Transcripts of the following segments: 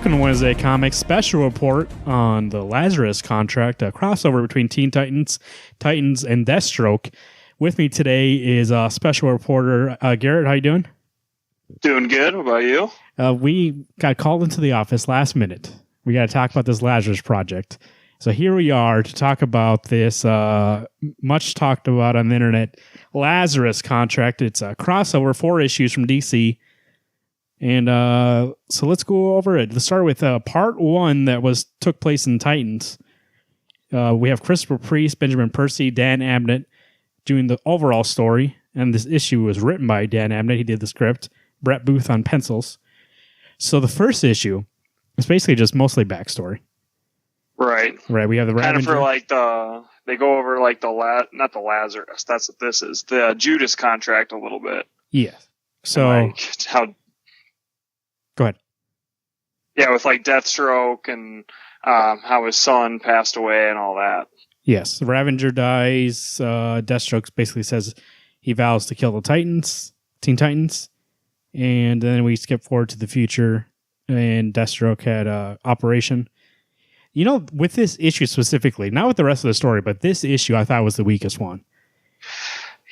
Welcome to Wednesday Comics special report on the Lazarus Contract, a crossover between Teen Titans, and Deathstroke. With me today is special reporter Garrett. How you doing? Doing good. What about you? We got called into the office last minute. We got to talk about this Lazarus project. So here we are to talk about this much talked about on the internet Lazarus Contract. It's a crossover, 4 issues from DC. And so let's go over it. Let's start with part 1 that took place in Titans. We have Christopher Priest, Benjamin Percy, Dan Abnett doing the overall story. And this issue was written by Dan Abnett. He did the script. Brett Booth on pencils. So the first issue is basically just mostly backstory. Right. We have the kind Ravager. of for like they go over like not the Lazarus. That's what this is. The Judas contract a little bit. Yeah. So like how. Go ahead. Yeah, with like Deathstroke and how his son passed away and all that. Yes, the Ravager dies. Deathstroke basically says he vows to kill the Titans, Teen Titans, and then we skip forward to the future, and Deathstroke had Operation. You know, with this issue specifically, not with the rest of the story, but this issue I thought was the weakest one.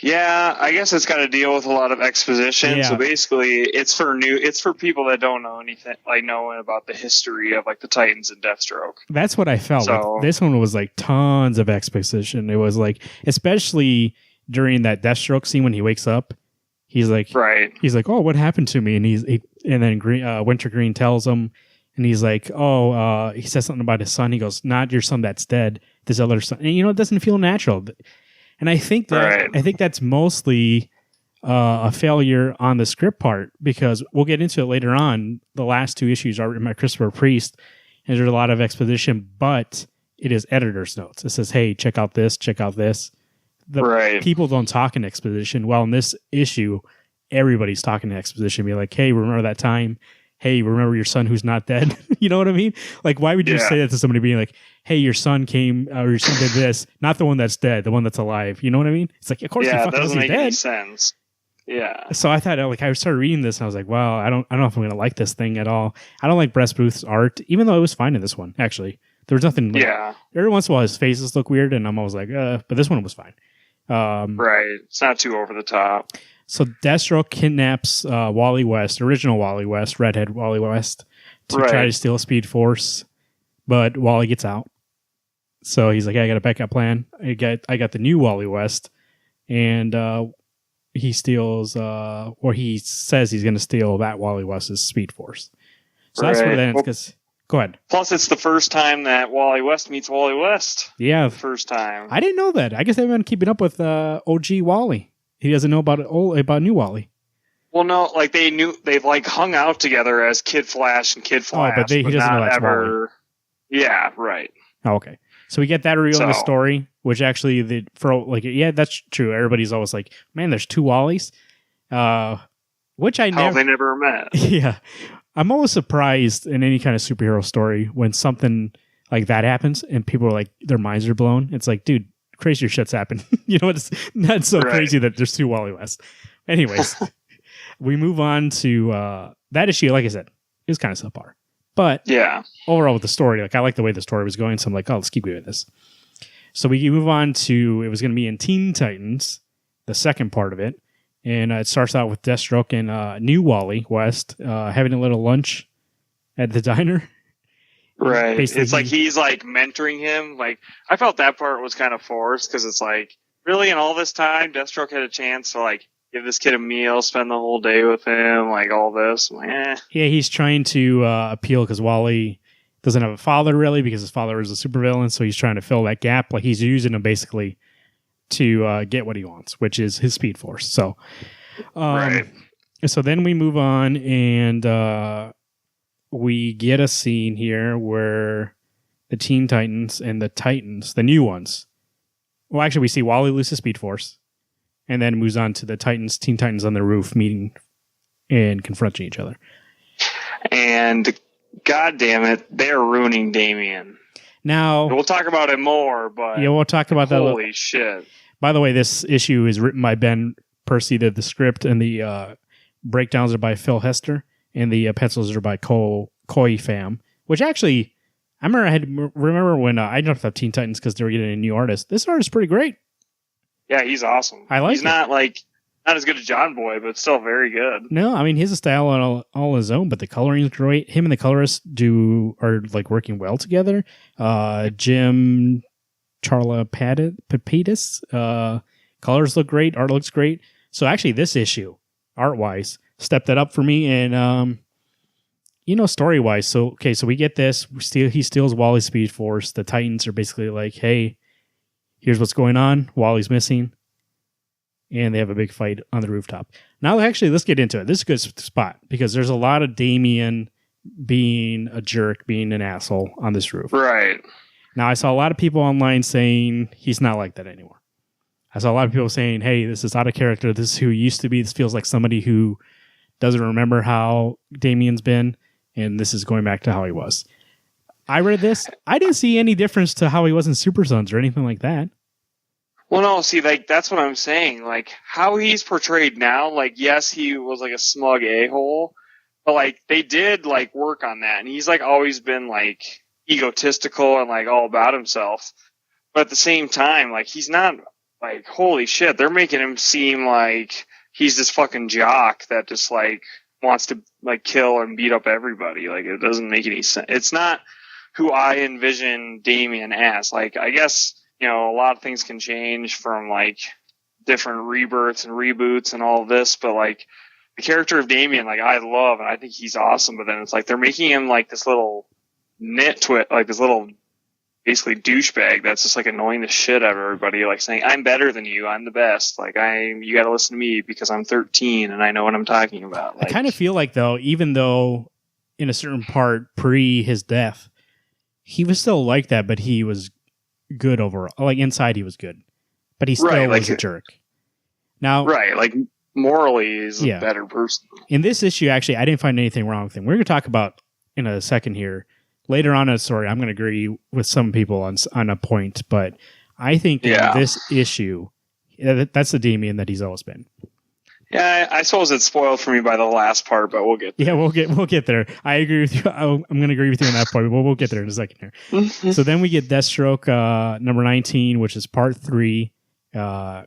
Yeah, I guess it's got to deal with a lot of exposition. Yeah. So basically, it's for people that don't know anything, like knowing about the history of like the Titans and Deathstroke. That's what I felt. So, like, this one was like tons of exposition. It was like, especially during that Deathstroke scene when he wakes up, he's like, right. He's like, oh, what happened to me? And then Wintergreen tells him, and he's like, he says something about his son. He goes, not your son that's dead, this other son. And it doesn't feel natural. And I think that's mostly a failure on the script part, because we'll get into it later on. The last 2 issues are written by Christopher Priest, and there's a lot of exposition, but it is editor's notes. It says, hey, check out this, check out this. People don't talk in exposition. Well, in this issue, everybody's talking in exposition. Be like, hey, remember that time? Hey, remember your son who's not dead? You know what I mean? Like, why would you say that to somebody being like, hey, your son came, or your son did this, not the one that's dead, the one that's alive. You know what I mean? It's like, of course he fucking knows he's dead. Yeah, it doesn't make any sense. Yeah. So I thought, I started reading this and I was like, wow, I don't know if I'm going to like this thing at all. I don't like Brett Booth's art, even though it was fine in this one, actually. There was nothing. Every once in a while his faces look weird and I'm always like, but this one was fine. Right. It's not too over the top. So Deathstroke kidnaps Wally West, original Wally West, redhead Wally West, to try to steal Speed Force, but Wally gets out. So he's like, I got a backup plan. I got the new Wally West, and he steals, or he says he's going to steal that Wally West's Speed Force. So that's where it ends. Because go ahead. Plus, it's the first time that Wally West meets Wally West. Yeah, the first time. I didn't know that. I guess they've been keeping up with OG Wally. He doesn't know about New Wally. Well, no, like they've like hung out together as Kid Flash and Kid Flash. Oh, but he doesn't know that's Wally. Yeah, right. Oh, okay. So we get that reveal in the story, which actually that's true. Everybody's always like, man, there's 2 Wallies, which they never met. Yeah, I'm always surprised in any kind of superhero story when something like that happens and people are like, their minds are blown. It's like, dude, crazier shit's happened. It's not so crazy that there's 2 Wally West. Anyways, we move on to that issue. Like I said, it was kind of subpar. But overall with the story, like I like the way the story was going, so I'm like, oh, let's keep doing this. So we move on to, it was going to be in Teen Titans, the second part of it. And it starts out with Deathstroke and new Wally West having a little lunch at the diner. Right. Basically, it's like he's like mentoring him. Like, I felt that part was kind of forced, because it's like, really, in all this time, Deathstroke had a chance to like give this kid a meal, spend the whole day with him, like all this. Yeah, he's trying to appeal because Wally doesn't have a father really, because his father is a supervillain, so he's trying to fill that gap. Like, he's using him basically to get what he wants, which is his Speed Force. So, so then we move on and we get a scene here where the Teen Titans and the Titans, the new ones. Well, actually, we see Wally lose his Speed Force, and then moves on to the Teen Titans on the roof meeting and confronting each other. And God damn it, they're ruining Damian. Now we'll talk about it more, but we'll talk about that. Holy shit! By the way, this issue is written by Ben Percy, the script, and the breakdowns are by Phil Hester, and the pencils are by Cole Koi fam, which actually, I remember when I jumped up Teen Titans because they were getting a new artist. This artist is pretty great. Yeah, he's awesome. He's not as good as John Boy, but still very good. No, I mean, he has a style all his own, but the coloring is great. Him and the colorist are like working well together. Jim Charlapatis, colors look great. Art looks great. So actually this issue, art-wise, stepped it up for me. And, story-wise. So we get this. He steals Wally's Speed Force. The Titans are basically like, hey, here's what's going on. Wally's missing. And they have a big fight on the rooftop. Now, actually, let's get into it. This is a good spot because there's a lot of Damian being a jerk, being an asshole on this roof. Right. Now, I saw a lot of people online saying he's not like that anymore. I saw a lot of people saying, hey, this is out of character. This is who he used to be. This feels like somebody who doesn't remember how Damian's been. And this is going back to how he was. I read this. I didn't see any difference to how he was in Super Sons or anything like that. Well, no, see, that's what I'm saying. Like, how he's portrayed now, yes, he was, a smug a-hole, but, they did, work on that. And he's, always been, egotistical and, all about himself. But at the same time, he's not, holy shit, they're making him seem like he's this fucking jock that just, wants to, kill and beat up everybody. It doesn't make any sense. It's not who I envision Damian as. I guess... a lot of things can change from different rebirths and reboots and all of this, but the character of Damian, I love and I think he's awesome. But then it's they're making him this little nitwit, this little basically douchebag that's just annoying the shit out of everybody, saying I'm better than you, I'm the best, you got to listen to me because I'm 13 and I know what I'm talking about. I kind of feel though, even though in a certain part pre his death, he was still like that, but he was good overall. Inside he was good, but he still was a jerk. Now, morally he's a better person. In this issue, actually, I didn't find anything wrong with him. We're going to talk about in a second here. Later on in the story, I'm going to agree with some people on a point, but I think in this issue, that's the Damian that he's always been. Yeah, I suppose it's spoiled for me by the last part, but we'll get there. Yeah, we'll get there. I agree with you. I'm going to agree with you on that part, but we'll get there in a second here. So then we get Deathstroke number 19, which is part 3. Full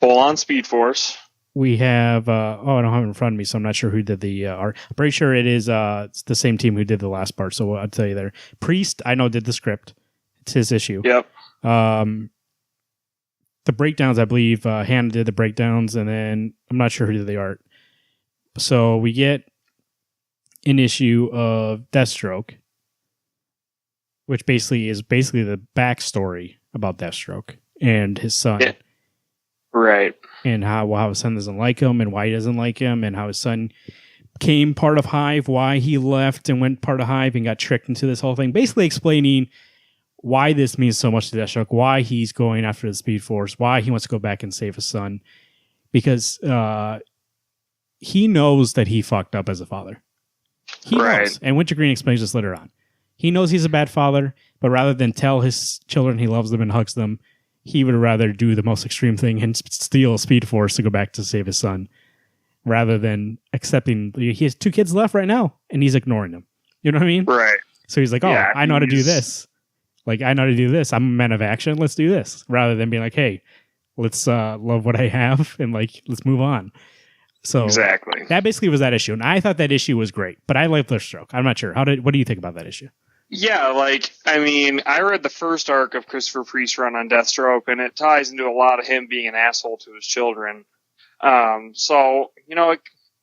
on Speed Force. We have, I don't have it in front of me, so I'm not sure who did the art. I'm pretty sure it's the same team who did the last part, so I'll tell you there. Priest, I know, did the script. It's his issue. Yep. The breakdowns, I believe, Hannah did the breakdowns, and then I'm not sure who did the art. So we get an issue of Deathstroke, which basically is the backstory about Deathstroke and his son. Yeah. Right. And how his son doesn't like him, and why he doesn't like him, and how his son became part of Hive, why he left and went part of Hive and got tricked into this whole thing. Basically explaining why this means so much to Deathstroke, why he's going after the Speed Force, why he wants to go back and save his son. Because he knows that he fucked up as a father. He knows. And Wintergreen explains this later on. He knows he's a bad father, but rather than tell his children he loves them and hugs them, he would rather do the most extreme thing and steal a Speed Force to go back to save his son, rather than accepting. He has 2 kids left right now, and he's ignoring them. You know what I mean? Right. So he's like, I know how to do this. I know how to do this. I'm a man of action. Let's do this. Rather than being like, hey, let's love what I have and let's move on. So exactly. That basically was that issue. And I thought that issue was great, but I like Deathstroke. I'm not sure. What do you think about that issue? Yeah, I read the first arc of Christopher Priest's run on Deathstroke, and it ties into a lot of him being an asshole to his children. So,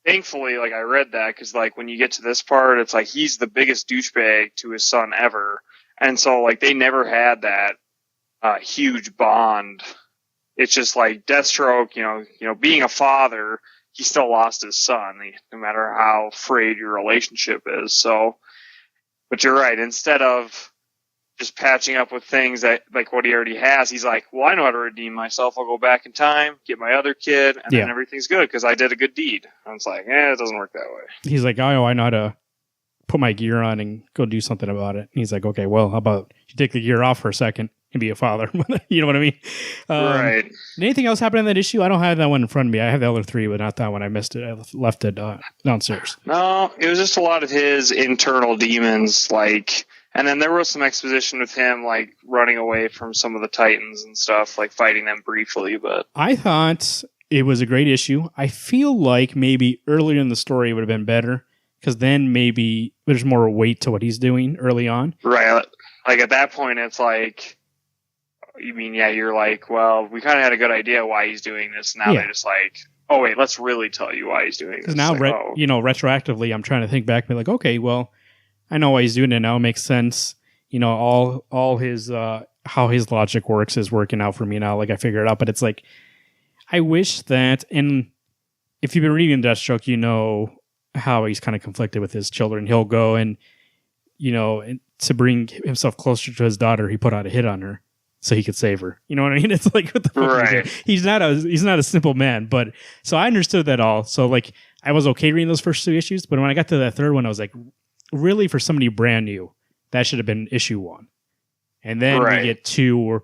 thankfully, I read that, because, when you get to this part, it's he's the biggest douchebag to his son ever. And so, they never had that huge bond. It's just Deathstroke, being a father, he still lost his son, no matter how frayed your relationship is. So, but you're right. Instead of just patching up with things that what he already has, he's like, well, I know how to redeem myself. I'll go back in time, get my other kid, and then everything's good because I did a good deed. And it's it doesn't work that way. He's like, oh, I know how to put my gear on and go do something about it. And he's like, okay, well, how about you take the gear off for a second? and be a father. You know what I mean? Right. Anything else happen in that issue? I don't have that one in front of me. I have the other 3, but not that one. I missed it. I left it downstairs. No, it was just a lot of his internal demons, and then there was some exposition with him, running away from some of the Titans and stuff, fighting them briefly. But I thought it was a great issue. I feel like maybe earlier in the story it would have been better, because then maybe there's more weight to what he's doing early on. Right. At that point, it's you mean, yeah, you're well, we kind of had a good idea why he's doing this. Now they're just oh, wait, let's really tell you why he's doing this. Now, retroactively, I'm trying to think back and be okay, well, I know why he's doing it now. It makes sense. All his, how his logic works is working out for me now. I figure it out, but it's I wish that, and if you've been reading Deathstroke, you know how he's kind of conflicted with his children. He'll go and, to bring himself closer to his daughter, he put out a hit on her so he could save her. You know what I mean? It's what the fuck right. He's not a simple man, but so I understood that all. So I was okay reading those first 2 issues, but when I got to that third one, I was really, for somebody brand new, that should have been issue 1. And then we get 2,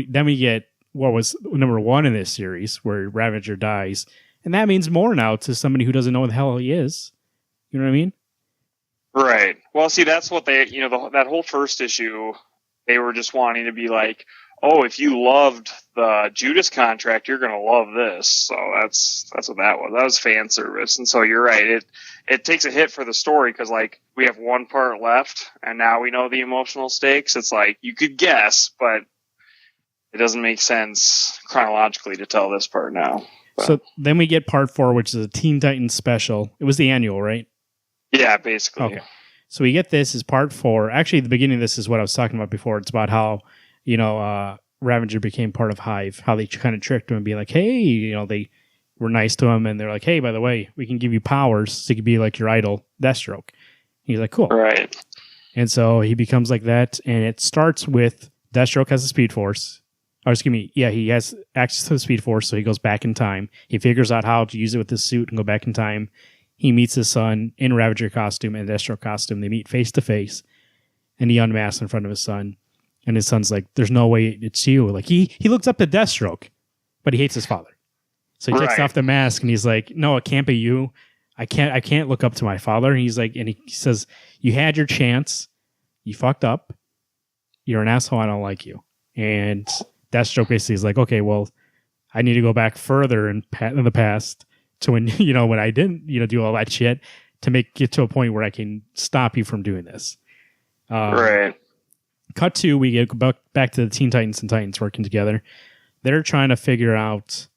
then we get what was number 1 in this series, where Ravager dies. And that means more now to somebody who doesn't know what the hell he is. You know what I mean? Right. Well, see, that's what they, that whole first issue, they were just wanting to be oh, if you loved the Judas Contract, you're going to love this. So that's what that was. That was fan service. And so you're right. It takes a hit for the story because we have 1 part left and now we know the emotional stakes. It's you could guess, but it doesn't make sense chronologically to tell this part now. But. So then we get part 4, which is a Teen Titans special. It was the annual, right? Yeah, basically. Okay. So we get this as part 4. Actually, the beginning of this is what I was talking about before. It's about how, Ravager became part of Hive, how they kind of tricked him and be hey, they were nice to him. And they're hey, by the way, we can give you powers so you can be your idol, Deathstroke. He's cool. Right. And so he becomes that. And it starts with Deathstroke has a Speed Force. Or excuse me, yeah, he has access to the Speed Force, so he goes back in time. He figures out how to use it with his suit and go back in time. He meets his son in Ravager costume and Deathstroke costume. They meet face to face, and he unmasks in front of his son. And his son's there's no way it's you. He looks up to Deathstroke, but he hates his father. So he takes off the mask, and he's no, it can't be you. I can't look up to my father. And he's and he says, you had your chance. You fucked up. You're an asshole. I don't like you. And Deathstroke basically is okay, well, I need to go back further in the past to when, when I didn't, do all that shit to get to a point where I can stop you from doing this. Right. Cut to, we get back to the Teen Titans and Titans working together. They're trying to figure out,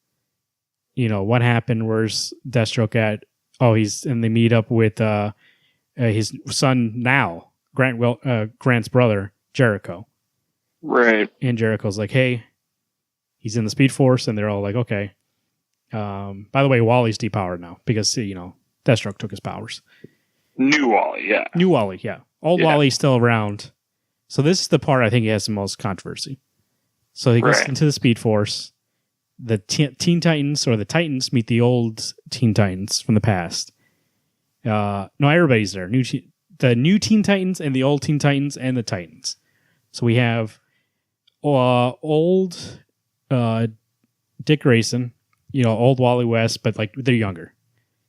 what happened. Where's Deathstroke at? Oh, and they meet up with his son now, Grant's brother, Jericho. Right. And Jericho's hey, he's in the Speed Force, and they're all okay. By the way, Wally's depowered now because, Deathstroke took his powers. New Wally, yeah. New Wally, yeah. Old Wally's still around. So this is the part I think he has the most controversy. So he goes into the Speed Force. The Teen Titans, or the Titans, meet the old Teen Titans from the past. No, everybody's there. The new Teen Titans and the old Teen Titans and the Titans. So we have old Dick Grayson, old Wally West, but they're younger.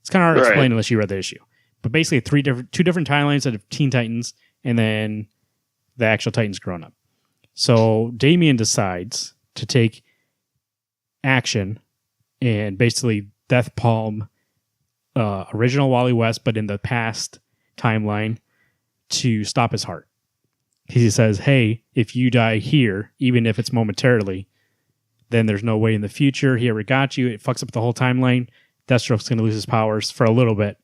It's kind of hard to explain unless you read the issue. But basically, two different timelines of Teen Titans, and then the actual Titans grown up. So Damian decides to take action and basically death palm original Wally West, but in the past timeline, to stop his heart. He says, hey, if you die here, even if it's momentarily, then there's no way in the future he ever got you. It fucks up the whole timeline. Deathstroke's going to lose his powers for a little bit.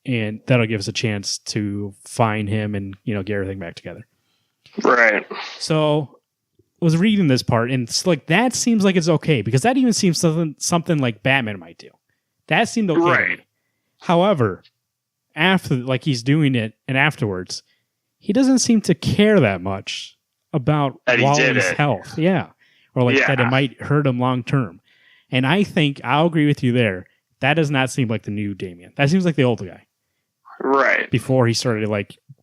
And that'll give us a chance to find him and, get everything back together. Right. So I was reading this part, and it's that seems like it's okay, because that even seems something like Batman might do. That seemed okay. Right. However, after he's doing it, and afterwards, he doesn't seem to care that much about Wally's health. Yeah. Or that it might hurt him long term. And I think I'll agree with you there. That does not seem like the new Damian. That seems like the old guy. Right. Before he started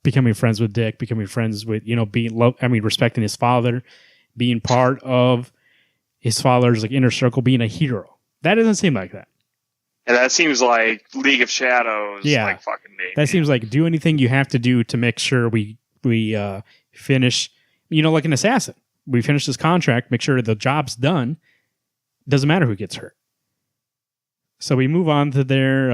becoming friends with Dick, becoming friends with, respecting his father being part of his father's like inner circle, being a hero. That doesn't seem like that. Yeah, that seems like League of Shadows. Yeah, like fucking Damien. That seems like do anything you have to do to make sure we finish. Like an assassin, we finish this contract, make sure the job's done. Doesn't matter who gets hurt. So we move on to their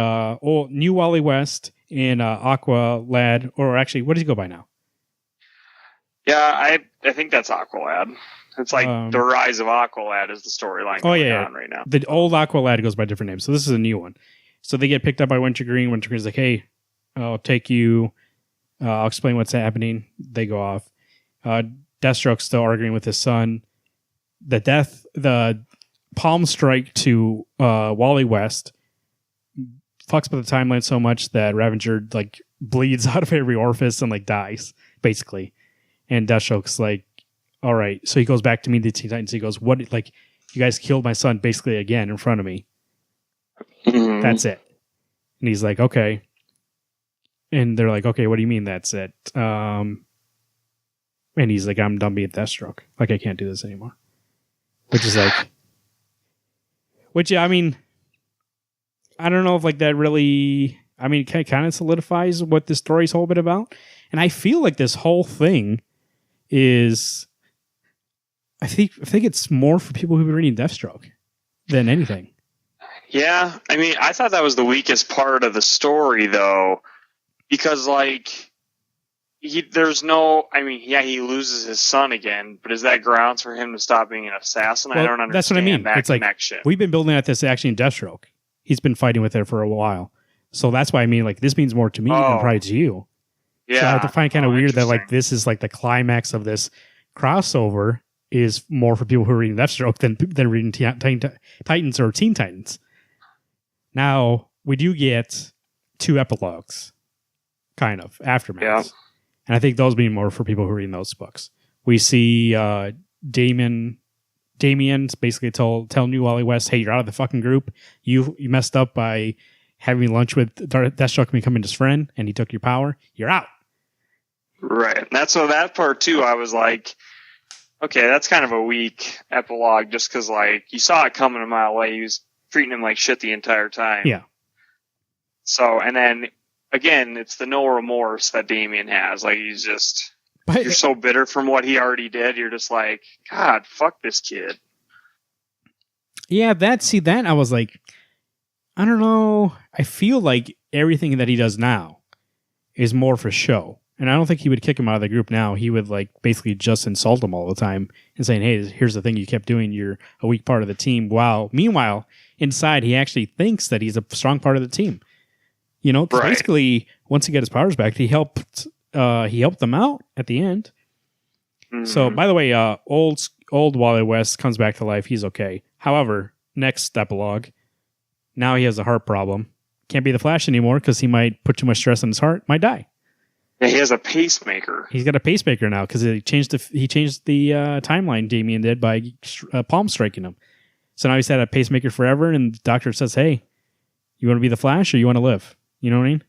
new Wally West and Aqua Lad, or actually, what does he go by now? Yeah, I think that's Aqualad. It's like the rise of Aqualad is the storyline going on right now. The old Aqualad goes by different names, so this is a new one. So they get picked up by Wintergreen. Wintergreen's like, "Hey, I'll take you. I'll explain what's happening." They go off. Deathstroke's still arguing with his son. The palm strike to Wally West fucks up the timeline so much that Ravager like bleeds out of every orifice and like dies basically. And Deathstroke's like, all right. So he goes back to meet the Teen Titans. He goes, what? Like, you guys killed my son basically again in front of me. Mm-hmm. That's it. And he's like, okay. And they're like, okay, what do you mean that's it? And he's like, I'm done being Deathstroke. Like, I can't do this anymore. Which is like, I mean, I don't know if like that really, I mean, it kind of solidifies what this story's whole bit about. And I feel like this whole thing is, I think it's more for people who've been reading Deathstroke than anything. Yeah, I mean, I thought that was the weakest part of the story, though, because like he loses his son again, but is that grounds for him to stop being an assassin? Well, I don't understand. That's what I mean. That connection. Like, we've been building at this actually in Deathstroke. He's been fighting with it for a while, so that's why I mean, like, this means more to me than probably to you. Yeah, so I have to find kind of weird that like this is like the climax of this crossover is more for people who are reading Deathstroke than reading Titans or Teen Titans. Now we do get 2 epilogues, kind of aftermaths, yeah. And I think those mean more for people who are reading those books. We see Damien's basically tell New Wally West, "Hey, you're out of the fucking group. You messed up by having lunch with Deathstroke and becoming his friend, and he took your power. You're out." Right. That part too, I was like, okay, that's kind of a weak epilogue just because, like, you saw it coming a mile away. He was treating him like shit the entire time. Yeah. So, and then, again, it's the no remorse that Damien has. Like, he's just, you're so bitter from what he already did. You're just like, God, fuck this kid. Yeah, that I was like, I don't know. I feel like everything that he does now is more for show. And I don't think he would kick him out of the group now. He would like basically just insult him all the time and saying, "Hey, here's the thing you kept doing. You're a weak part of the team." Wow. Meanwhile, inside, he actually thinks that he's a strong part of the team. Right. Basically, once he got his powers back, he helped them out at the end. Mm-hmm. So, by the way, old Wally West comes back to life. He's okay. However, next epilogue, now he has a heart problem. Can't be the Flash anymore because he might put too much stress on his heart. Might die. Yeah, he has a pacemaker. He's got a pacemaker now because he changed the timeline. Damien did by palm striking him. So now he's had a pacemaker forever, and the doctor says, "Hey, you want to be the Flash or you want to live?" You know what I mean?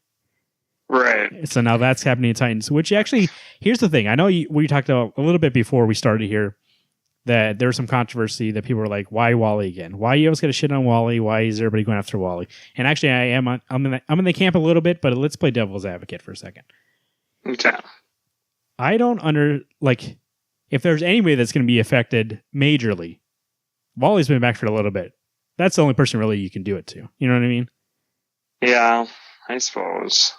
Right. So now that's happening in Titans. Which actually, here's the thing. I know we talked about a little bit before we started here that there was some controversy that people were like, "Why Wally again? Why you always got to shit on Wally? Why is everybody going after Wally?" And actually, I'm in the camp a little bit, but let's play devil's advocate for a second. Okay. I don't if there's anybody that's going to be affected majorly, Wally's been back for a little bit. That's the only person really you can do it to. You know what I mean? Yeah, I suppose.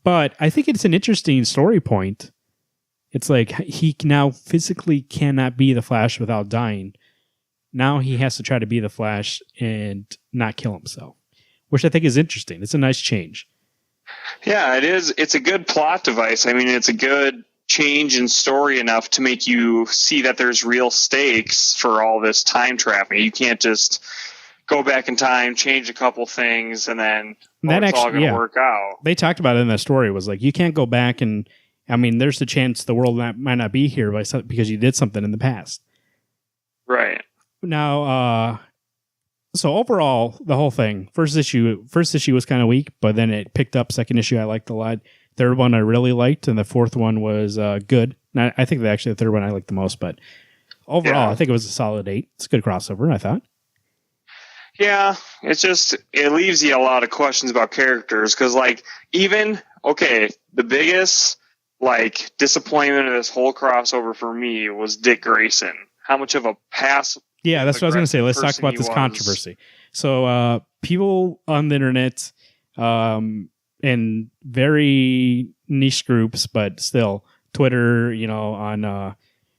But I think it's an interesting story point. It's like he now physically cannot be the Flash without dying. Now he has to try to be the Flash and not kill himself, which I think is interesting. It's a nice change. Yeah, it is. It's a good plot device. I mean, it's a good change in story enough to make you see that there's real stakes for all this time traveling. You can't just go back in time, change a couple things, and then it's all going to work out. They talked about it in that story. It was like, you can't go back and, I mean, there's the chance the world might not be here because you did something in the past. Right. Now, so overall, the whole thing, first issue was kind of weak, but then it picked up. Second issue I liked a lot. Third one I really liked, and the fourth one was good. Now, I think that actually the third one I liked the most, but overall, I think it was a solid 8. It's a good crossover, I thought. Yeah, it's just, it leaves you a lot of questions about characters, because, like, even, the biggest, like, disappointment of this whole crossover for me was Dick Grayson. How much of a pass... Yeah, that's what I was going to say. Let's talk about this controversy. So, people on the internet, in very niche groups, but still, Twitter, on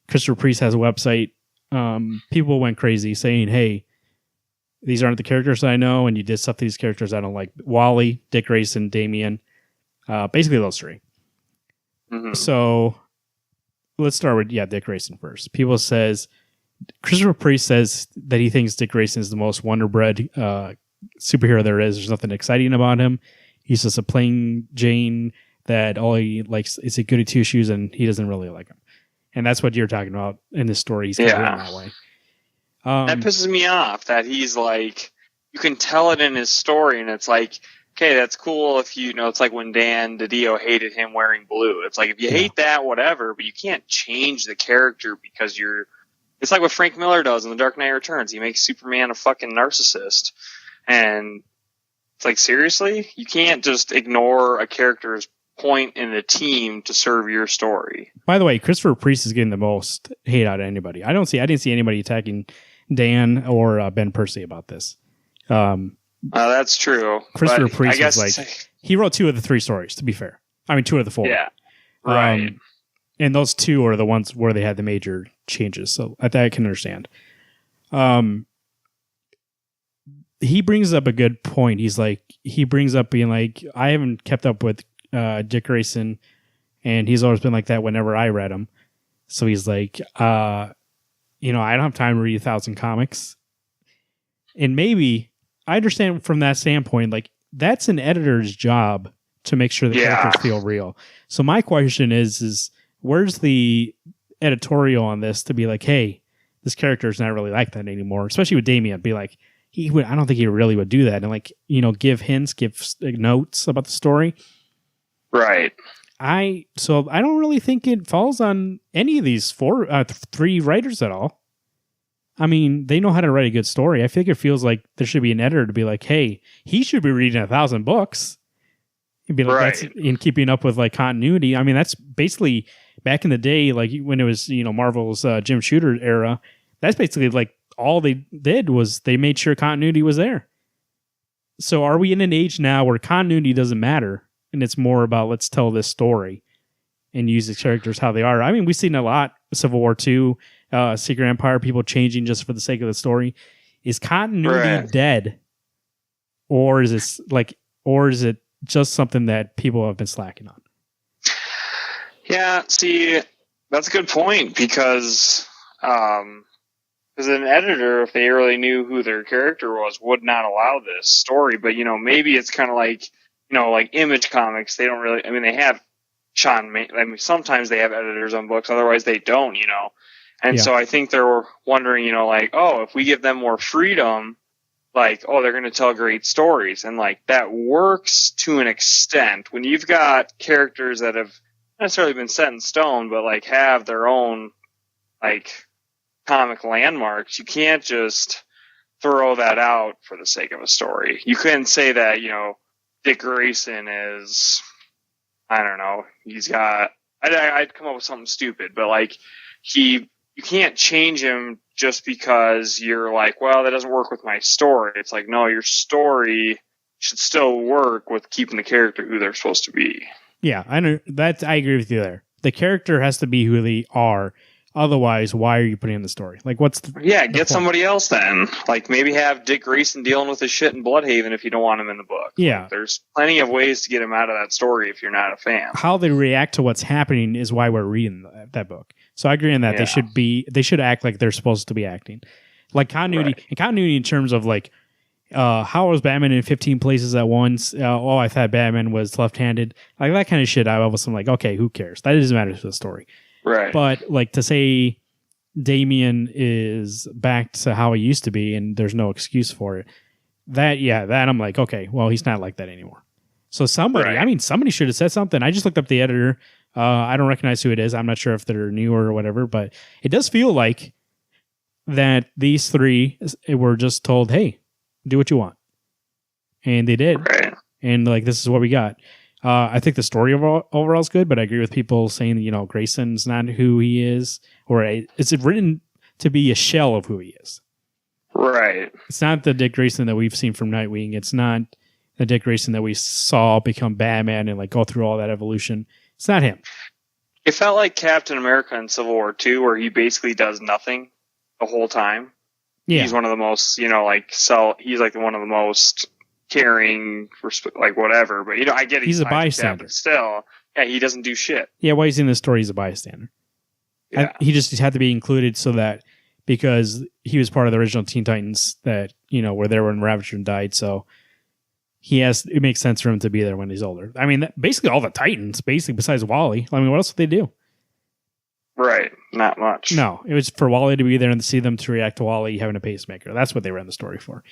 Christopher Priest has a website, people went crazy saying, hey, these aren't the characters I know, and you did stuff to these characters I don't like. Wally, Dick Grayson, Damien, basically those 3. Mm-hmm. So let's start with, Dick Grayson first. Christopher Priest says that he thinks Dick Grayson is the most wonder-bred superhero there is. There's nothing exciting about him. He's just a plain Jane that all he likes is a goody two-shoes, and he doesn't really like him. And that's what you're talking about in this story. He's kind of written that way. That pisses me off that he's like, you can tell it in his story, and it's like, okay, that's cool if it's like when Dan DiDio hated him wearing blue. It's like, if you hate that, whatever, but you can't change the character because it's like what Frank Miller does in The Dark Knight Returns. He makes Superman a fucking narcissist. And it's like, seriously? You can't just ignore a character's point in the team to serve your story. By the way, Christopher Priest is getting the most hate out of anybody. I didn't see anybody attacking Dan or Ben Percy about this. That's true. Christopher Priest was like, he wrote 2 of the 3 stories, to be fair. I mean, 2 of the 4. Yeah. Right. And those 2 are the ones where they had the major changes. So I can understand. He brings up a good point. He brings up being like, I haven't kept up with Dick Grayson, and he's always been like that whenever I read him. So he's like, I don't have time to read 1,000 comics. And maybe I understand from that standpoint, like, that's an editor's job to make sure the characters feel real. So my question is where's the editorial on this to be like, hey, this character is not really like that anymore, especially with Damien. Be like, I don't think he really would do that. And like, give hints, give notes about the story. Right. So I don't really think it falls on any of these 3 writers at all. I mean, they know how to write a good story. I think it feels like there should be an editor to be like, hey, he should be reading 1,000 books. It'd be like, that's in keeping up with like continuity. I mean, that's basically back in the day, like when it was, Marvel's Jim Shooter era. That's basically like all they did was they made sure continuity was there. So are we in an age now where continuity doesn't matter and it's more about let's tell this story and use the characters how they are? I mean, we've seen a lot. Civil War II, Secret Empire, people changing just for the sake of the story. Is continuity dead, or is it just something that people have been slacking on? Yeah, see, that's a good point because an editor, if they really knew who their character was, would not allow this story. But maybe it's kind of like like Image Comics. They don't really. I mean, they have sometimes they have editors on books, otherwise they don't. And so I think they're wondering, if we give them more freedom, they're going to tell great stories. And that works to an extent when you've got characters that have not necessarily been set in stone, but have their own comic landmarks. You can't just throw that out for the sake of a story. You couldn't say that, Dick Grayson is, I don't know, I'd come up with something stupid, but you can't change him just because you're like, well, that doesn't work with my story. It's like, no, your story should still work with keeping the character who they're supposed to be. Yeah, I know that. I agree with you there. The character has to be who they are. Otherwise, why are you putting in the story? What's the get point? Somebody else then. Maybe have Dick Grayson dealing with his shit in Bloodhaven if you don't want him in the book. Yeah. There's plenty of ways to get him out of that story if you're not a fan. How they react to what's happening is why we're reading that book. So I agree on that. Yeah. They should act like they're supposed to be acting. Continuity, and continuity in terms of how was Batman in 15 places at once? I thought Batman was left-handed. That kind of shit. I was okay, who cares? That doesn't matter to the story. Right. But to say Damien is back to how he used to be and there's no excuse for it, that I'm okay, well, he's not like that anymore. So somebody should have said something. I just looked up the editor. I don't recognize who it is. I'm not sure if they're new or whatever, but it does feel like that these three were just told, hey, do what you want. And they did. Right. And like, this is what we got. I think the story overall is good, but I agree with people saying that, Grayson's not who he is, or it's written to be a shell of who he is. Right. It's not the Dick Grayson that we've seen from Nightwing. It's not the Dick Grayson that we saw become Batman and like go through all that evolution. It's not him. It felt like Captain America in Civil War 2, where he basically does nothing the whole time. Yeah. He's one of the most, he's like one of the most caring, like whatever. But, I get he's a bystander. But still, yeah, he doesn't do shit. Yeah, why he's in this story, he's a bystander. Yeah. He just had to be included so that, because he was part of the original Teen Titans that, were there when Ravager died. So it makes sense for him to be there when he's older. I mean, basically all the Titans, besides Wally. I mean, what else would they do? Right. Not much. No, it was for Wally to be there and to see them to react to Wally having a pacemaker. That's what they ran the story for.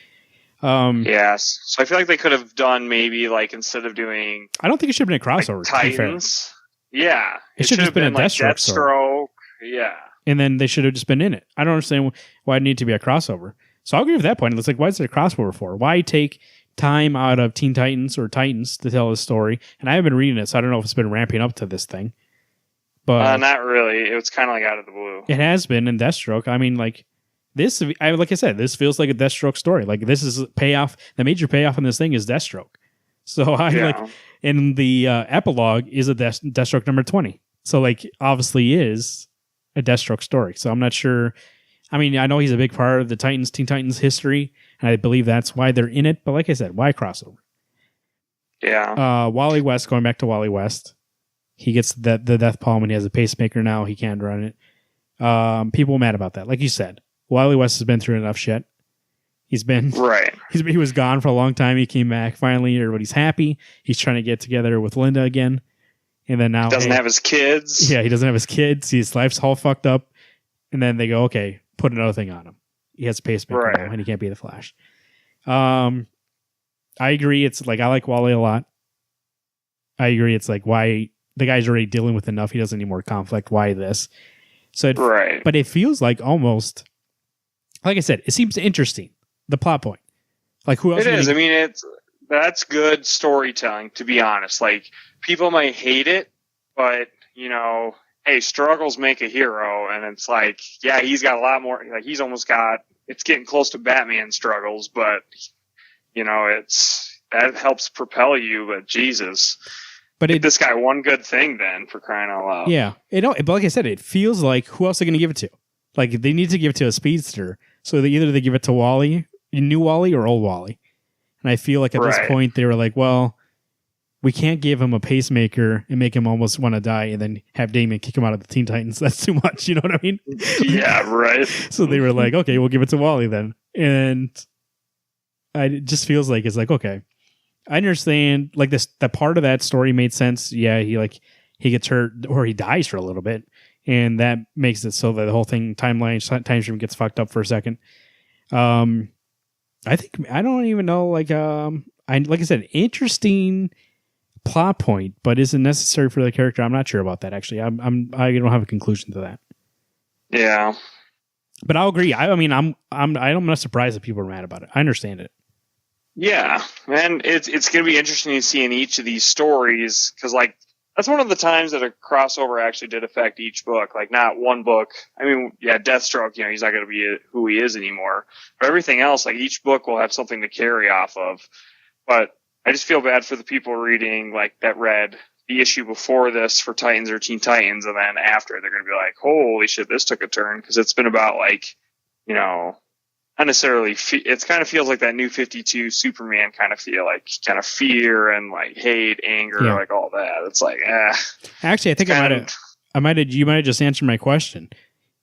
Yes. So I feel like they could have done maybe like instead of doing. I don't think it should have been a crossover. Like Titans. Yeah. It should have just been a like Deathstroke. Yeah. And then they should have just been in it. I don't understand why it need to be a crossover. So I'll agree with that point. It's like, why is it a crossover for? Why take time out of Teen Titans or Titans to tell a story? And I haven't been reading it, so I don't know if it's been ramping up to this thing. But not really. It was kind of like out of the blue. It has been in Deathstroke. I mean, like this. Like I said, this feels like a Deathstroke story. Like this is payoff. The major payoff in this thing is Deathstroke. So in the epilogue is a Deathstroke number 20. So like obviously is a Deathstroke story. So I'm not sure. I mean, I know he's a big part of the Teen Titans history, and I believe that's why they're in it. But like I said, why crossover? Yeah. Wally West, going back to Wally West, he gets the death palm and he has a pacemaker now. He can't run it. People are mad about that. Like you said, Wally West has been through enough shit. He's been right. He was gone for a long time. He came back finally. Everybody's happy. He's trying to get together with Linda again, and then now he doesn't have his kids. Yeah, he doesn't have his kids. His life's all fucked up. And then they go, okay, put another thing on him. He has a pacemaker now, and he can't be the Flash. I agree. It's like I like Wally a lot. I agree. It's like why the guy's already dealing with enough. He doesn't need more conflict. Why this? So, but it feels like almost, like I said, it seems interesting. The plot point, like who else? It is. I mean, that's good storytelling. To be honest, like people might hate it, but hey, struggles make a hero, and it's like, yeah, he's got a lot more. Like he's almost got. It's getting close to Batman struggles, but that helps propel you. But Jesus. But this guy one good thing then, for crying out loud. Yeah. But like I said, it feels like who else are they going to give it to? Like they need to give it to a speedster. So either they give it to Wally, new Wally, or old Wally. And I feel like at this point they were like, well, we can't give him a pacemaker and make him almost want to die and then have Damien kick him out of the Teen Titans. That's too much. You know what I mean? Yeah, right. So they were like, okay, we'll give it to Wally then. And it just feels like it's like, okay. I understand, like that part of that story made sense. Yeah, he gets hurt or he dies for a little bit, and that makes it so that the whole thing time stream gets fucked up for a second. I think I don't even know. Like I said, interesting plot point, but is it necessary for the character? I'm not sure about that. Actually, I don't have a conclusion to that. Yeah, but I'll agree. I'm not surprised that people are mad about it. I understand it. Yeah, and it's going to be interesting to see in each of these stories, because like that's one of the times that a crossover actually did affect each book. Like not one book. I mean, yeah, Deathstroke, he's not going to be who he is anymore. But everything else, like each book will have something to carry off of. But I just feel bad for the people reading like that read the issue before this for Titans or Teen Titans, and then after they're going to be like, holy shit, this took a turn, because it's been about like, not necessarily, it kind of feels like that New 52 Superman kind of feel, like kind of fear and like hate, anger, like all that. It's like, Actually, I think you might have just answered my question.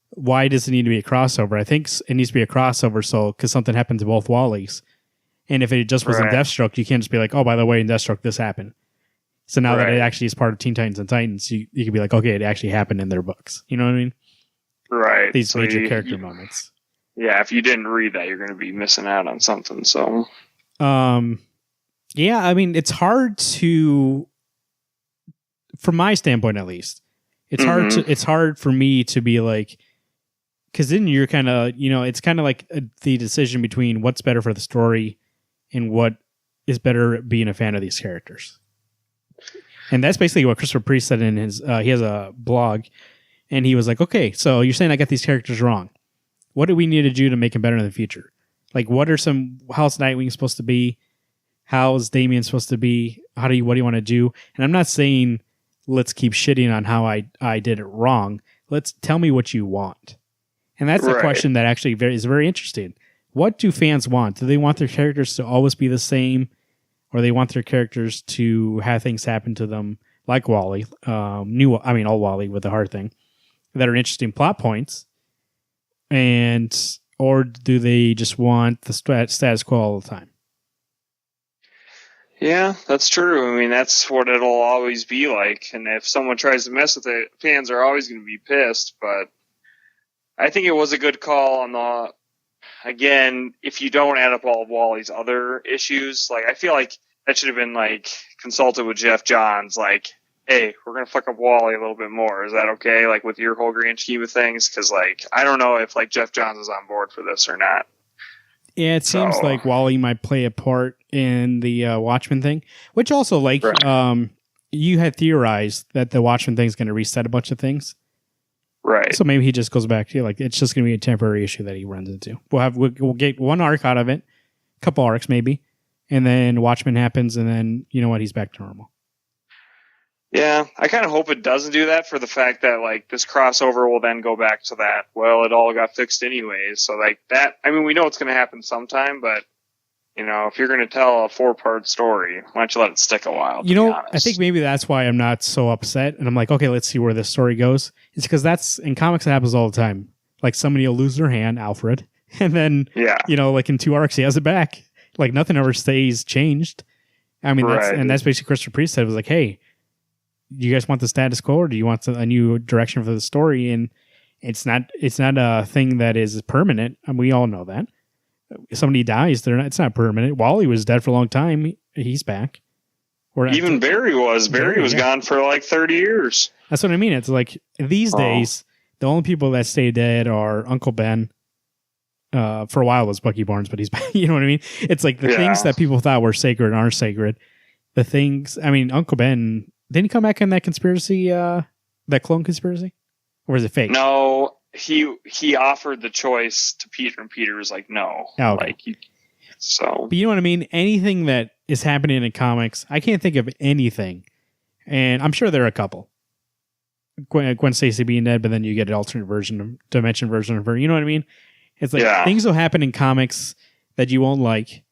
Why does it need to be a crossover? I think it needs to be a crossover because something happened to both Wallies. And if it just was in Deathstroke, you can't just be like, oh, by the way, in Deathstroke, this happened. So now that it actually is part of Teen Titans and Titans, you can be like, okay, it actually happened in their books. You know what I mean? Right. These major character moments. Yeah, if you didn't read that, you're going to be missing out on something. So, yeah, I mean, it's hard to, from my standpoint at least, it's hard for me to be like, because then you're kind of, it's kind of like the decision between what's better for the story and what is better being a fan of these characters. And that's basically what Christopher Priest said in his, he has a blog, and he was like, okay, so you're saying I got these characters wrong. What do we need to do to make them better in the future? Like, how's Nightwing supposed to be? How's Damian supposed to be? What do you want to do? And I'm not saying let's keep shitting on how I did it wrong. Let's tell me what you want. And that's a question that actually is very interesting. What do fans want? Do they want their characters to always be the same? Or they want their characters to have things happen to them like Wally, old Wally with the heart thing, that are interesting plot points? Or do they just want the status quo all the time? Yeah, that's true. I mean, that's what it'll always be like. And if someone tries to mess with it, fans are always going to be pissed. But I think it was a good call on again, if you don't add up all of Wally's other issues, like, I feel like that should have been, like, consulted with Jeff Johns, like, hey, we're going to fuck up Wally a little bit more. Is that okay, like, with your whole grand scheme of things? Because, like, I don't know if, like, Jeff Johns is on board for this or not. Yeah, it seems like Wally might play a part in the Watchmen thing, which also, like, you had theorized that the Watchmen thing is going to reset a bunch of things. Right. So maybe he just goes back to, like, it's just going to be a temporary issue that he runs into. We'll get one arc out of it, a couple arcs maybe, and then Watchmen happens, and then, you know what, he's back to normal. Yeah, I kind of hope it doesn't do that, for the fact that, like, this crossover will then go back to that, well, it all got fixed anyways. So, like, that, I mean, we know it's going to happen sometime, but, if you're going to tell a 4-part story, why don't you let it stick a while? I think maybe that's why I'm not so upset. And I'm like, okay, let's see where this story goes. It's because in comics, it happens all the time. Like, somebody will lose their hand, Alfred, and then, like in 2 arcs, he has it back. Like, nothing ever stays changed. I mean, that's basically Christopher Priest said, was like, hey, you guys want the status quo, or do you want a new direction for the story? And it's not a thing that is permanent. And we all know that. If somebody dies, it's not permanent. Wally was dead for a long time. He's back. Even Barry was. Barry was gone for like 30 years. That's what I mean. It's like, these days, the only people that stay dead are Uncle Ben. For a while it was Bucky Barnes, but he's back. You know what I mean? It's like the things that people thought were sacred aren't sacred. The things, I mean, Uncle Ben, didn't he come back in that conspiracy, that clone conspiracy? Or was it fake? No. He offered the choice to Peter, and Peter was like, no. Oh, okay. But you know what I mean? Anything that is happening in comics, I can't think of anything. And I'm sure there are a couple. Gwen Stacy being dead, but then you get an alternate dimension version of her. You know what I mean? It's like things will happen in comics that you won't like.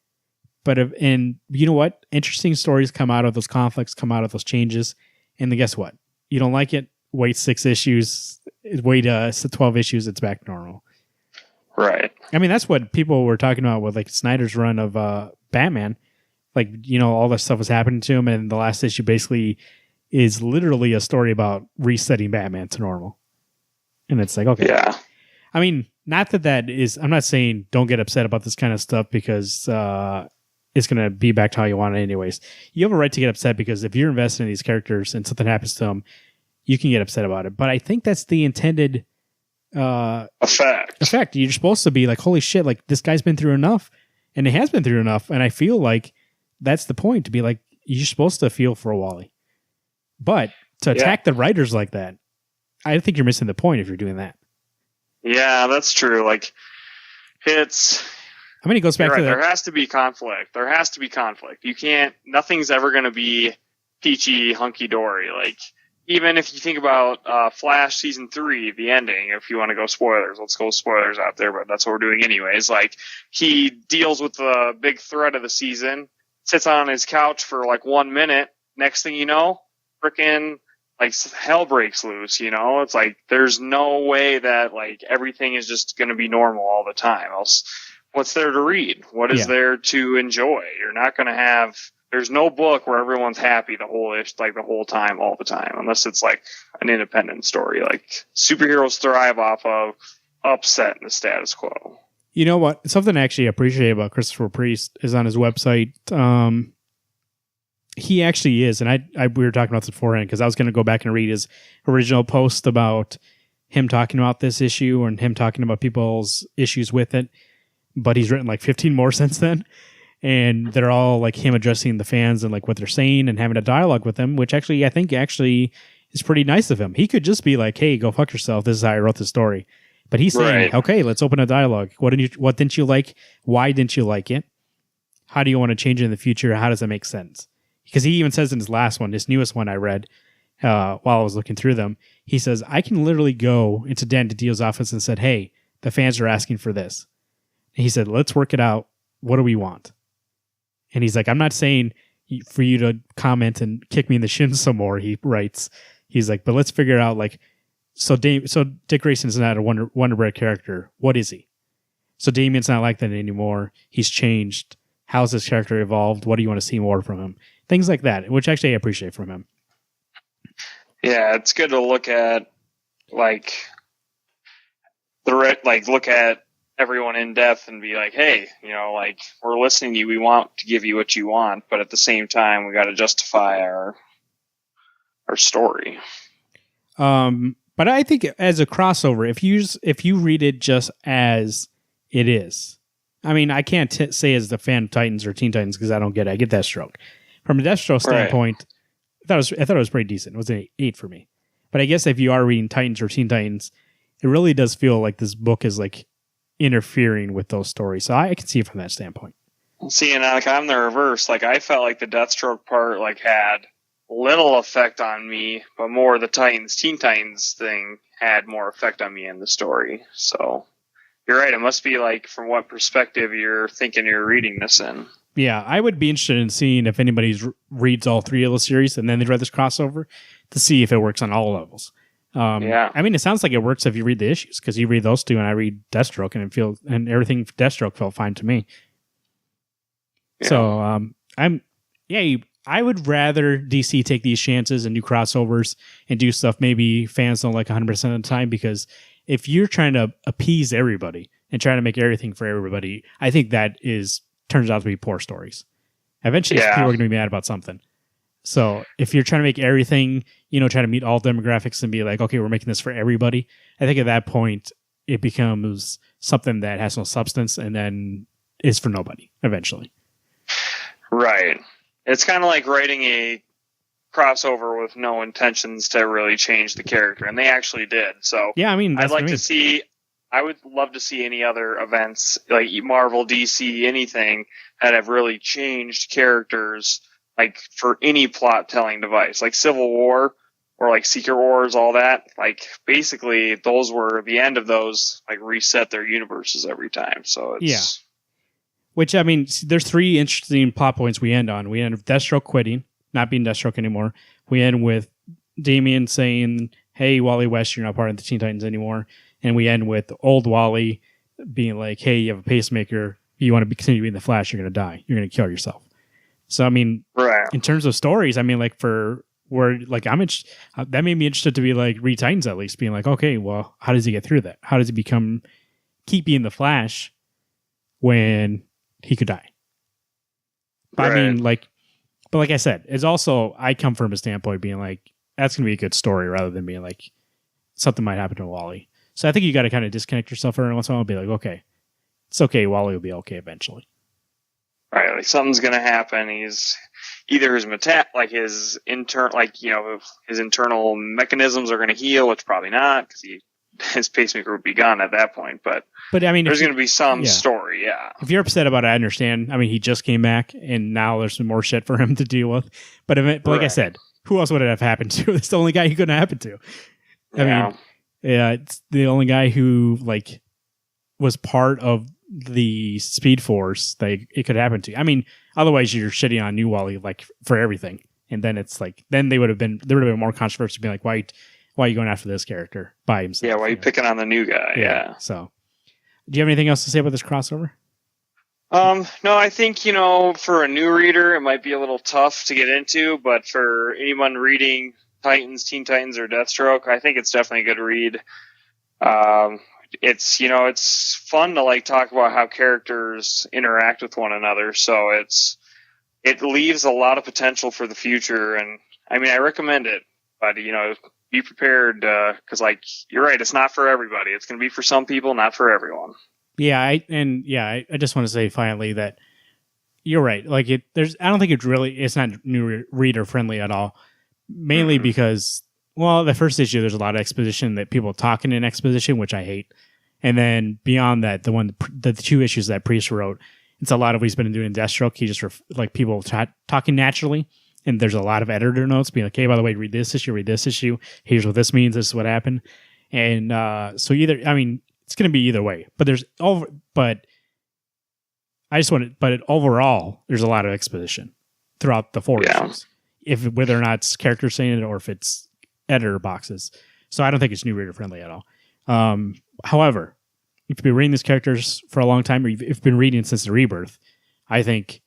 And you know what? Interesting stories come out of those conflicts, come out of those changes. And then guess what? You don't like it? Wait 6 issues, wait 12 issues, it's back to normal. Right. I mean, that's what people were talking about with, like, Snyder's run of Batman. Like, all this stuff was happening to him, and the last issue basically is literally a story about resetting Batman to normal. And it's like, okay. Yeah. I mean, not that is, I'm not saying don't get upset about this kind of stuff because it's going to be back to how you want it anyways. You have a right to get upset because if you're invested in these characters and something happens to them, you can get upset about it. But I think that's the intended effect. You're supposed to be like, holy shit, like, this guy's been through enough, and it has been through enough. And I feel like that's the point, to be like, you're supposed to feel for Wally. But to attack the writers like that, I think you're missing the point if you're doing that. Yeah, that's true. Like, it's... I mean, it goes back to there has to be conflict. There has to be conflict. You can't... Nothing's ever going to be peachy, hunky-dory. Like, even if you think about Flash Season 3, the ending, if you want to go spoilers, let's go spoilers out there, but that's what we're doing anyways. Like, he deals with the big threat of the season, sits on his couch for like 1 minute. Next thing you know, frickin' like hell breaks loose, It's like, there's no way that, like, everything is just going to be normal all the time. Else, what's there to read? What is there to enjoy? You're not going to have... There's no book where everyone's happy the whole time, all the time, unless it's like an independent story. Like, superheroes thrive off of upset in the status quo. You know what? Something I actually appreciate about Christopher Priest is on his website. He actually is, and we were talking about this beforehand because I was going to go back and read his original post about him talking about this issue and him talking about people's issues with it. But he's written like 15 more since then. And they're all like him addressing the fans and like what they're saying and having a dialogue with them, which actually I think actually is pretty nice of him. He could just be like, hey, go fuck yourself. This is how I wrote the story. But he's saying, okay, let's open a dialogue. What didn't you like? Why didn't you like it? How do you want to change it in the future? How does it make sense? Because he even says in his last one, this newest one I read while I was looking through them, he says, I can literally go into Dan DiDio's office and said, hey, the fans are asking for this. And he said, let's work it out. What do we want? And he's like, I'm not saying for you to comment and kick me in the shins some more, he writes. He's like, but let's figure out, like, so Dick Grayson is not a Wonder Bread character. What is he? So Damien's not like that anymore. He's changed. How's this character evolved? What do you want to see more from him? Things like that, which actually I appreciate from him. Yeah, it's good to look at, like, look at everyone in depth and be like, hey, you know, like, we're listening to you. We want to give you what you want, but at the same time, we got to justify our story. But I think as a crossover, if you read it just as it is, I mean, I can't say as the fan of Titans or Teen Titans because I don't get it. I get Deathstroke. From a Deathstroke standpoint, I thought it was pretty decent. It was an 8 for me. But I guess if you are reading Titans or Teen Titans, it really does feel like this book is like interfering with those stories. So I can see it from that standpoint. See, and like I'm the reverse. Like I felt like the Deathstroke part like had little effect on me, but more the Teen Titans thing had more effect on me in the story. So you're right. It must be like from what perspective you're thinking you're reading this in. Yeah, I would be interested in seeing if anybody reads all 3 of the series and then they read this crossover to see if it works on all levels. Yeah, I mean, it sounds like it works if you read the issues because you read those 2 and I read Deathstroke and everything Deathstroke felt fine to me. Yeah. So I would rather DC take these chances and do crossovers and do stuff maybe fans don't like 100% of the time, because if you're trying to appease everybody and trying to make everything for everybody, I think that turns out to be poor stories. Eventually, people are going to be mad about something. So if you're trying to make everything, try to meet all demographics and be like, okay, we're making this for everybody, I think at that point it becomes something that has no substance and then is for nobody eventually. Right. It's kind of like writing a crossover with no intentions to really change the character, and they actually did. So yeah, I mean, I would love to see any other events like Marvel, DC, anything that have really changed characters, like for any plot telling device, like Civil War or like Secret Wars, all that. Like basically, those were the end of those. Like reset their universes every time. So it's Which, I mean, there's 3 interesting plot points we end on. We end with Deathstroke quitting, not being Deathstroke anymore. We end with Damien saying, hey, Wally West, you're not part of the Teen Titans anymore. And we end with old Wally being like, hey, you have a pacemaker. You want to continue being the Flash, you're going to die. You're going to kill yourself. So, I mean, in terms of stories, I mean, like that made me interested to be like, read Titans at least, being like, okay, well, how does he get through that? How does he keep being the Flash when he could die? But I mean, like I said, it's also, I come from a standpoint being like, that's going to be a good story rather than being like, something might happen to Wally. So I think you got to kind of disconnect yourself every once in a while and be like, okay, it's okay. Wally will be okay eventually. Right. Like something's going to happen. He's either his internal mechanisms are going to heal, which probably not because his pacemaker would be gone at that point. But I mean, there's going to be some story. Yeah. If you're upset about it, I understand. I mean, he just came back and now there's some more shit for him to deal with. But like I said, who else would it have happened to? It's the only guy he couldn't happen to. I mean, it's the only guy who like was part of the Speed Force that it could happen to. I mean, otherwise you're shitting on New Wally like for everything, and then it's like there would have been more controversy being like, why are you going after this character by himself? Yeah, why are you picking on the new guy? Yeah. So, do you have anything else to say about this crossover? No, I think, for a new reader, it might be a little tough to get into, but for anyone reading Titans, Teen Titans, or Deathstroke, I think it's definitely a good read. It's fun to like talk about how characters interact with one another. So it leaves a lot of potential for the future. And I mean, I recommend it, but be prepared because, like, you're right. It's not for everybody. It's going to be for some people, not for everyone. Yeah, I just want to say finally that you're right. Like, I don't think it's not new reader friendly at all. Mainly because, well, the first issue there's a lot of exposition that people talking in exposition, which I hate. And then beyond that, the 2 issues that Priest wrote, it's a lot of what he's been doing in Deathstroke. He just like people talking naturally. And there's a lot of editor notes being like, hey, by the way, read this issue. Here's what this means. This is what happened. And so it's going to be either way. But overall, there's a lot of exposition throughout the 4 issues. Whether or not it's characters saying it or if it's editor boxes. So I don't think it's new reader friendly at all. However, if you've been reading these characters for a long time, or if you've been reading since the Rebirth, I think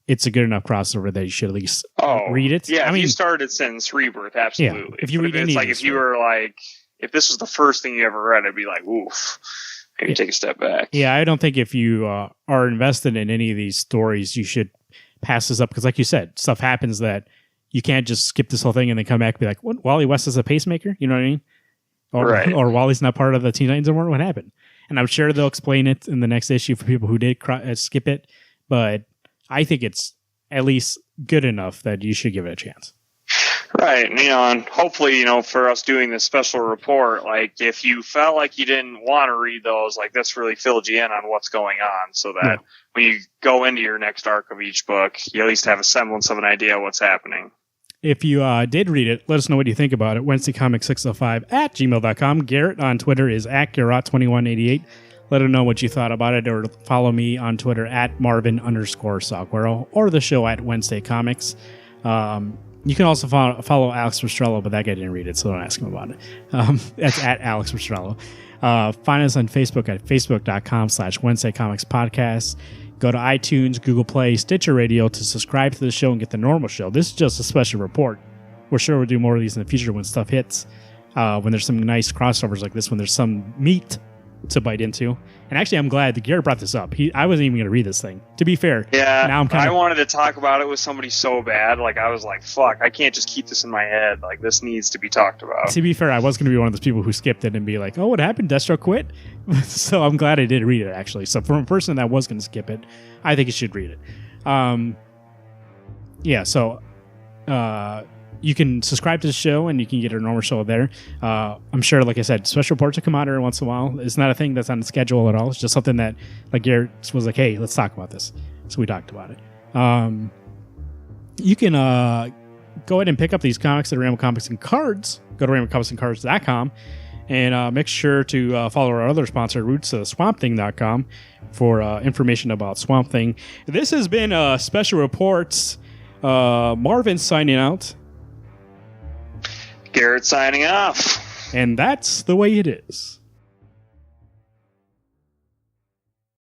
it's a good enough crossover that you should at least read it. Yeah, you started since Rebirth, absolutely. Yeah, if you read any, it's like if you were like, if this was the first thing you ever read, I'd be like, oof, maybe take a step back. Yeah, I don't think if you are invested in any of these stories, you should pass this up because, like you said, stuff happens that you can't just skip this whole thing and then come back and be like, what? Wally West is a pacemaker? You know what I mean? Or Wally's not part of the Teen Titans anymore? What happened? And I'm sure they'll explain it in the next issue for people who did skip it. But I think it's at least good enough that you should give it a chance. Right. And hopefully, for us doing this special report, like if you felt like you didn't want to read those, like this really filled you in on what's going on so that when you go into your next arc of each book, you at least have a semblance of an idea of what's happening. If you did read it, let us know what you think about it. WednesdayComics605@gmail.com. Garrett on Twitter is @Garrot2188. Let him know what you thought about it, or follow me on Twitter @Marvin_Salguero, or the show @Wednesday Comics. You can also follow Alex Mastrello, but that guy didn't read it, so don't ask him about it. That's @Alex Mastrello. Find us on Facebook at facebook.com/Wednesday Comics Podcast. Go to iTunes, Google Play, Stitcher Radio to subscribe to the show and get the normal show. This is just a special report. We're sure we'll do more of these in the future when stuff hits. When there's some nice crossovers like this, when there's some meat to bite into. And actually, I'm glad that Garrett brought this up. I wasn't even going to read this thing. To be fair, now I wanted to talk about it with somebody so bad. Like, I was like, fuck, I can't just keep this in my head. Like, this needs to be talked about. To be fair, I was going to be one of those people who skipped it and be like, oh, what happened? Deathstroke quit? So I'm glad I did read it, actually. So from a person that was going to skip it, I think you should read it. You can subscribe to the show and you can get a normal show there. I'm sure, like I said, special reports will come out every once in a while. It's not a thing that's on the schedule at all. It's just something that, like, Garrett was like, hey, let's talk about this. So we talked about it. You can go ahead and pick up these comics at Random Comics and Cards. Go to randomcomicsandcards.com and make sure to follow our other sponsor, roots.swampthing.com, for information about Swamp Thing. This has been Special Reports. Marvin signing out. Garrett signing off. And that's the way it is.